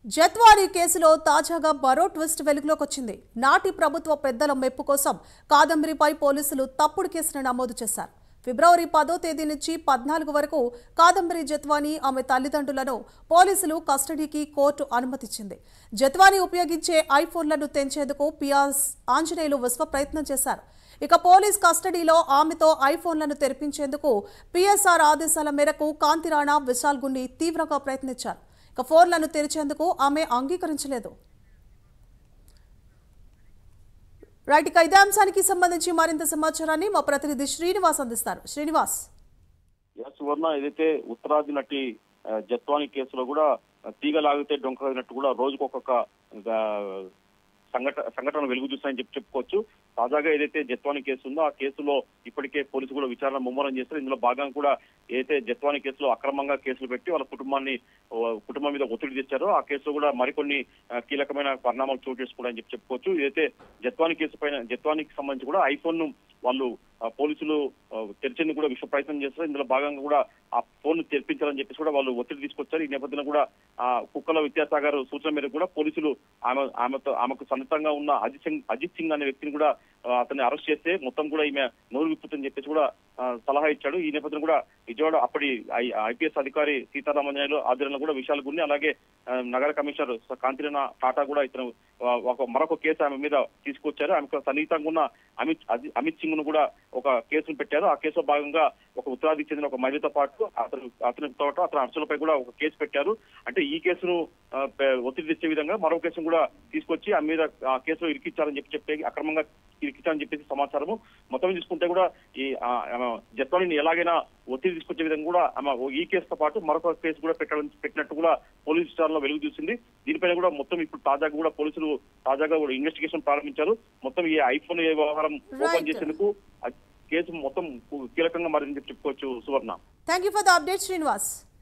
జత్వాని కేసులో తాజాగా మరో ట్విస్ట్ వెలుగులోకి వచ్చింది. నాటి ప్రభుత్వ పెద్దల మెప్పు కోసం కాదంబరిపై పోలీసులు తప్పుడు కేసును నమోదు చేశారు. ఫిబ్రవరి 10వ తేదీ నుంచి 14 వరకు కాదంబరి జత్వాని ఆమె తల్లిదండ్రులను పోలీసులు కస్టడీకి కోర్టు అనుమతిచ్చింది. జత్వాని ఉపయోగించే ఐఫోన్లను తెంచేందుకు పియాస్ ఆంజనేయులు విశ్వ ప్రయత్నం చేశారు. ఇక పోలీస్ కస్టడీలో ఆమెతో ఐఫోన్లను తెరిపించేందుకు పిఎస్ఆర్ ఆదేశాల మేరకు కాంతిరాణా విశాల్ గున్ని తీవ్రంగా ప్రయత్నించారు. ఇక ఫోన్లను తెరిచేందుకు ఆమె అంగీకరించలేదు. రైట్, ఇక ఇదే అంశానికి సంబంధించి మరింత సమాచారాన్ని మా ప్రతినిధి శ్రీనివాస్ అందిస్తారు. శ్రీనివాస్. సువర్ణ, ఏదైతే ఉత్తరాది నటి జత్వాని కేసులో కూడా తీగలాగితే డొంకనట్టు కూడా రోజుకొక సంఘటన వెలుగు చూస్తాయని చెప్పుకోవచ్చు. తాజాగా ఏదైతే జత్వాని కేసు ఉందో ఆ కేసులో ఇప్పటికే పోలీసులు కూడా విచారణ ముమ్మరం చేస్తారు. ఇందులో భాగంగా కూడా ఏదైతే జత్వాని కేసులో అక్రమంగా కేసులు పెట్టి వాళ్ళ కుటుంబం మీద ఒత్తిడి తెచ్చారో ఆ కేసులో కూడా మరికొన్ని కీలకమైన పరిణామాలు చోటు చేసుకోవడం చెప్పుకోవచ్చు. ఏదైతే జత్వానికి సంబంధించి కూడా ఐఫోన్ ను వాళ్ళు పోలీసులు తెరిచేందుకు కూడా విశ్వ ప్రయత్నం చేస్తారు. ఇందులో భాగంగా కూడా ఆ ఫోన్ తెరిపించాలని చెప్పేసి కూడా వాళ్ళు ఒత్తిడి తీసుకొచ్చారు. ఈ నేపథ్యంలో కూడా కుక్కల విద్యాసాగర్ సూచన మేరకు కూడా పోలీసులు ఆమెకు సన్నిహితంగా ఉన్న అజిత్ సింగ్ అనే వ్యక్తిని కూడా అతన్ని అరెస్ట్ చేస్తే మొత్తం కూడా ఈమె నోరు విప్పుతుందని చెప్పేసి కూడా సలహా ఇచ్చాడు. ఈ నేపథ్యంలో కూడా విజయవాడ అప్పటి ఐపీఎస్ అధికారి సీతారామన్యాయులు ఆధ్వర్యంలో కూడా విశాల్ గున్ని అలాగే నగర కమిషనర్ కాంతిరాణా టాటా కూడా ఇతను మరొక కేసు ఆమె మీద తీసుకొచ్చారు. ఆమెకు సన్నిహితంగా ఉన్న అమిత్ సింగ్ ను కూడా ఒక కేసును పెట్టారు. ఆ కేసులో భాగంగా ఒక ఉత్తరాదికి చెందిన ఒక మహిళతో పాటు అతని అర్చనపై కూడా ఒక కేసు పెట్టారు. అంటే ఈ కేసును ఒత్తిడి తెచ్చే విధంగా మరో కేసును కూడా తీసుకొచ్చి ఆ మీద ఆ కేసులో ఇరికిచ్చారని చెప్పి అక్రమంగా ఇరికిచ్చారని చెప్పేసి సమాచారము. మొత్తం చూసుకుంటే కూడా ఈ జత్వానిని ఎలాగైనా ఒత్తిడి తీసుకొచ్చే విధంగా కూడా ఆమె ఈ కేసుతో పాటు మరొక కేసు కూడా పెట్టినట్టు కూడా పోలీసు విచారణలో వెలుగు చూసింది. దీనిపైన కూడా మొత్తం ఇప్పుడు తాజాగా కూడా ఇన్వెస్టిగేషన్ ప్రారంభించారు. మొత్తం ఈ ఐఫోన్ వ్యవహారం ఓపెన్ చేసేందుకు కేసు మొత్తం కీలకంగా మారిందని చెప్పుకోవచ్చు. Suvarna. Thank you for the update Srinivas.